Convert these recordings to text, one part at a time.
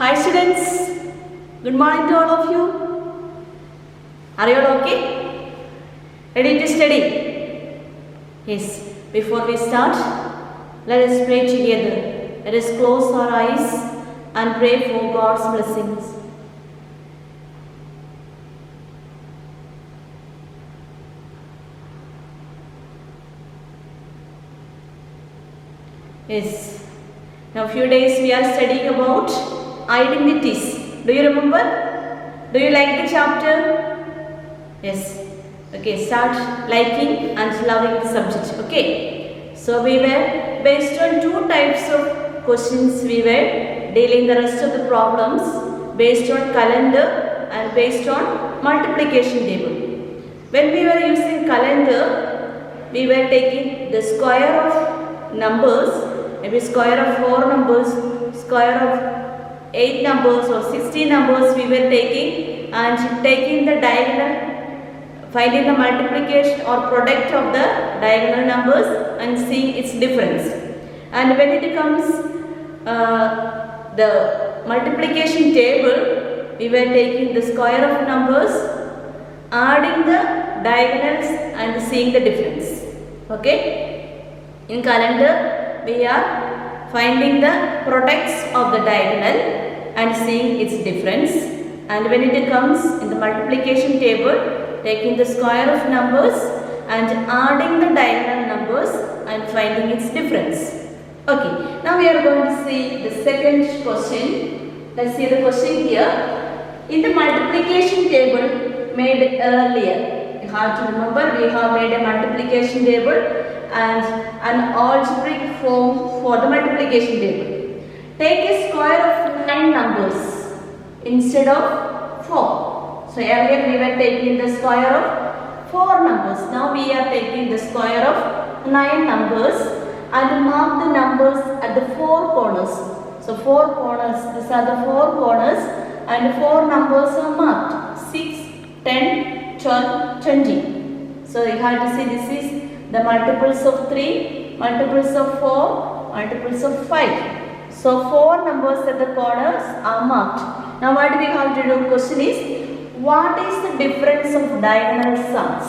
Hi students, good morning to all of you. Are you all okay? Ready to study? Yes, before we start, let us pray together. Let us close our eyes and pray for God's blessings. Yes, now few days we are studying about identities. Do you remember? Do you like the chapter? Yes. Okay, start liking and loving the subject. Okay. So we were based on two types of questions. We were dealing the rest of the problems based on calendar and based on multiplication table. When we were using calendar, we were taking the square of numbers, maybe square of 4 numbers, square of 8 numbers or 16 numbers we were taking and taking the diagonal, finding the multiplication or product of the diagonal numbers and seeing its difference. And when it comes the multiplication table, we were taking the square of numbers, adding the diagonals and seeing the difference. Okay? In calendar, we are finding the products of the diagonal and seeing its difference, and when it comes in the multiplication table, taking the square of numbers and adding the diagonal numbers and finding its difference. Okay, now we are going to see the second question. Let's see the question here. In the multiplication table made earlier, you have to remember we have made a multiplication table and an algebraic form for the multiplication table. Take a square of 9 numbers instead of 4. So earlier we were taking the square of 4 numbers. Now we are taking the square of 9 numbers and mark the numbers at the 4 corners. So 4 corners, these are the 4 corners and 4 numbers are marked. 6, 10, 12, 20. So you have to see this is the multiples of 3, multiples of 4, multiples of 5. So 4 numbers at the corners are marked. Now what we have to do, question is, what is the difference of diagonal sums?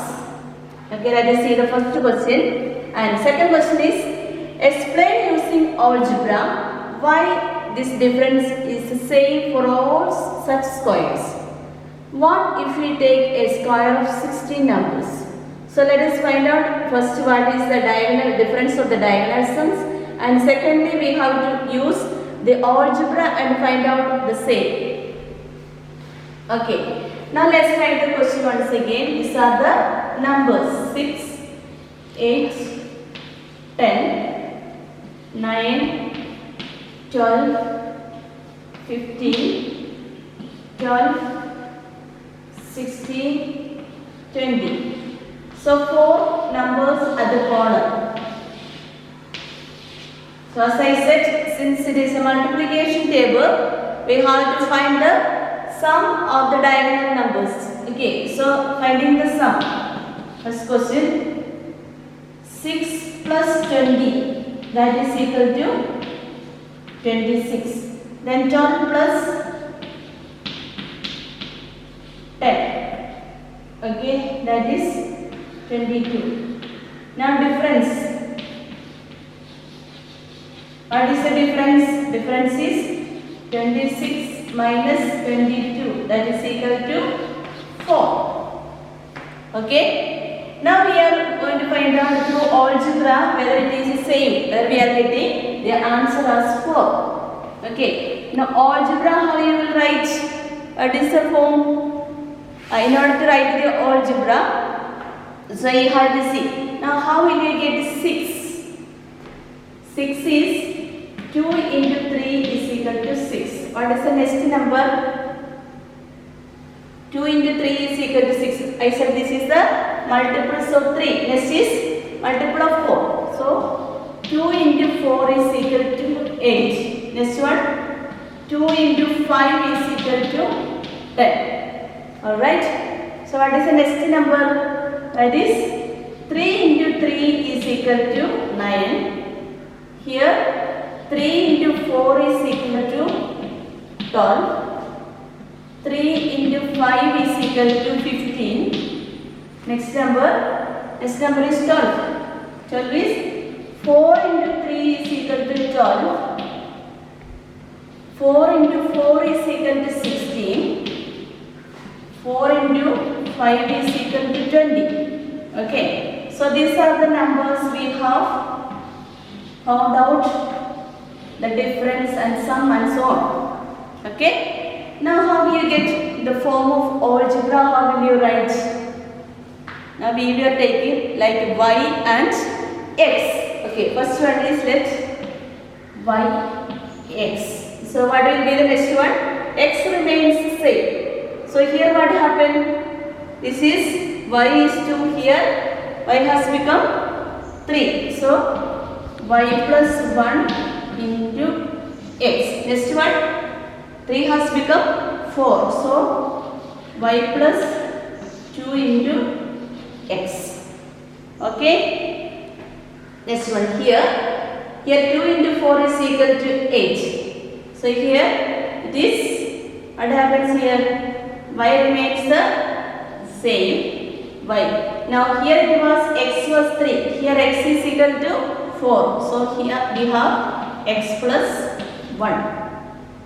Okay, let us see the first question. And second question is, explain using algebra why this difference is the same for all such squares. What if we take a square of 16 numbers? So let us find out first what is the diagonal difference of the diagonal sums, and secondly we have to use the algebra and find out the same. Okay, now let's write the question once again. These are the numbers 6, 8, 10, 9, 12, 15, 12, 16, 20. So 4 numbers at the corner. So as I said, since it is a multiplication table, we have to find the sum of the diagonal numbers. Okay, so finding the sum. First question, 6 plus 20, that is equal to 26. Then 12 plus 10. Okay, that is 22. Now difference. What is the difference? Difference is 26 minus 22. That is equal to 4. Okay. Now we are going to find out through algebra whether it is the same. Whether we are getting the answer as 4. Okay. Now algebra, how you will write? What is the form? In order to write the algebra, so you have to see. Now how will you get 6? 6 is 2 into 3 is equal to 6. What is the next number? 2 into 3 is equal to 6. I said this is the multiples of 3. Next is multiple of 4. So 2 into 4 is equal to 8. Next one, 2 into 5 is equal to 10. Alright. So what is the next number? That is 3 into 3 is equal to 9. Here 3 into 4 is equal to 12. 3 into 5 is equal to 15. Next number is 12. 12 is 4 into 3 is equal to 12. 4 into 4 is equal to 16. 4 into 5 is equal to 20. Okay. So these are the numbers we have found out the difference and sum and so on. Okay. Now how will you get the form of algebra? How will you write? Now we are taking like y and x. Okay, first one is let y x. So what will be the next one? X remains the same. So here what happened? This is y is 2 here. Y has become 3. So y plus 1 into x. Next one, 3 has become 4. So y plus 2 into x. Okay. Next one here. Here 2 into 4 is equal to 8. So here it is, what happens here? Y remains the same. Y. Now here it was x was 3. Here x is equal to 4. So here we have x plus 1.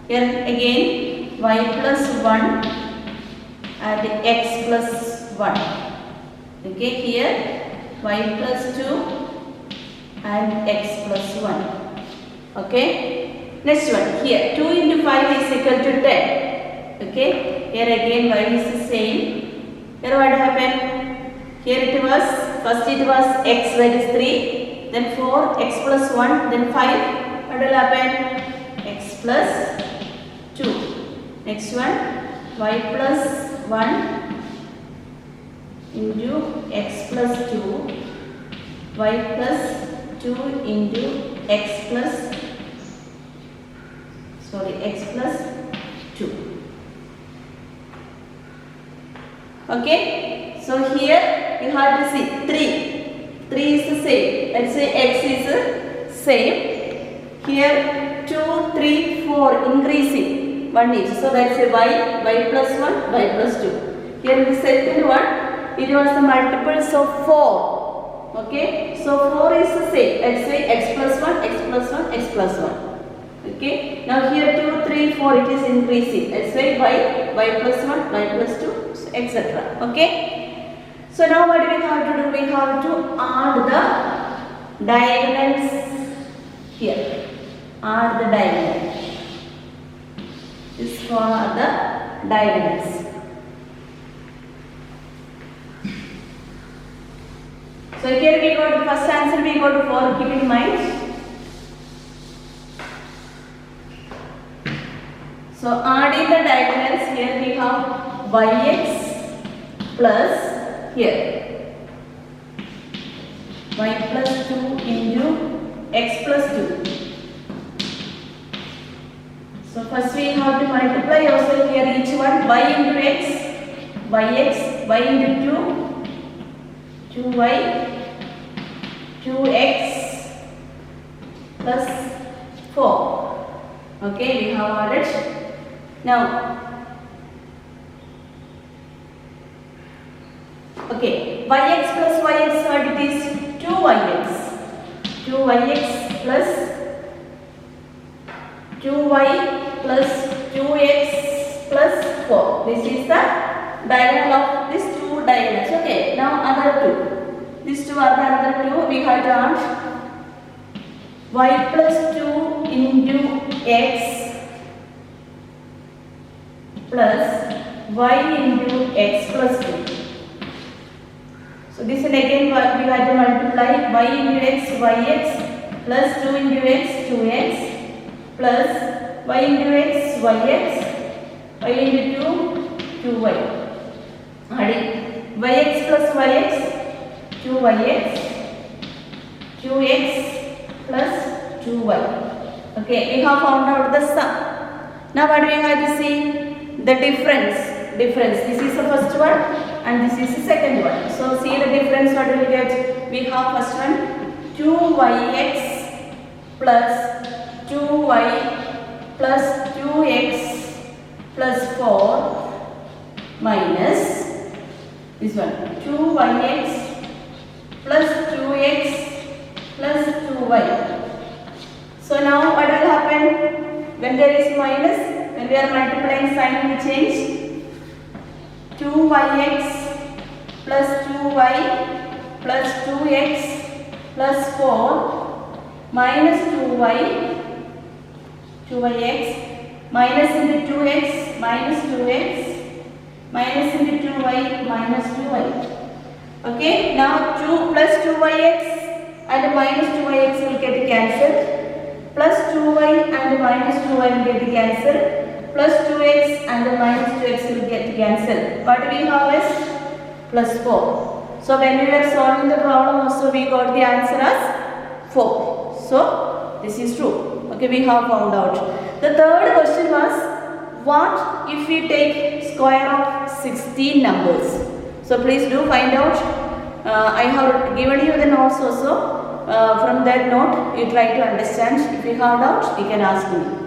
Here again y plus 1 and x plus 1. Okay, here y plus 2 and x plus 1. Okay. Next one, here 2 into 5 is equal to 10. Okay. Here again y is the same. Here what happened? Here it was, first it was x, that is 3, then 4, x plus 1, then 5. What will happen? X plus 2. Next one, y plus 1 into x plus 2, y plus 2 into x plus 2. Okay, so here you have to see 3 is the same. Let's say x is the same. Here 2, 3, 4 increasing 1 each. So that's a y plus 1, y plus 2. Here the second one, it was the multiples of 4. Okay, so 4 is the same. Let's say x plus 1, x plus 1, x plus 1. Okay, now here 2, 3, 4 it is increasing. Let's say y plus 1, y plus 2, etc. Okay, so now what do we have to do? We have to add the diagonals here. Add the diagonal. This for the diagonals. So here we got the first answer, we got 4. Keep in mind. So adding the diagonals, here we have yx plus here y plus 2 into x plus 2. So first we have to multiply also here each one, y into x, yx, y into 2, 2y, 2x plus 4. Okay, we have added. Now, okay, yx plus yx, what it is? 2yx. 2yx plus 2y plus 2x plus 4. This is the diagonal of these two diagonals. Okay, now other two. These two are the other two. We have to add y plus 2 into x plus y into x plus 2. So this is again what we have to multiply y into x, yx plus 2 into x, 2x plus y into x, yx, y into 2, 2y. Adding yx plus yx, 2yx, 2x plus 2y. Okay, we have found out the sum. Now what do we have to see? The difference. This is the first one and this is the second one. So see the difference, what do we get? We have first one 2yx plus 2y plus 2x plus 4 minus this one 2yx plus 2x plus 2y. So now what will happen when there is minus? When we are multiplying, sign will change. 2yx plus 2y plus 2x plus 4 minus 2yx minus into 2x minus 2x minus into 2y minus 2y. Okay, now 2 plus 2yx and minus 2yx will get cancelled. Plus 2y and minus 2y will get cancelled. Plus 2x and minus 2x will get cancelled. What we have is plus 4. So when we were solving the problem also we got the answer as 4. So this is true. Okay, we have found out. The third question was, what if we take square of 16 numbers? So please do find out. I have given you the notes also. From that note you try to understand. If you have doubt you can ask me.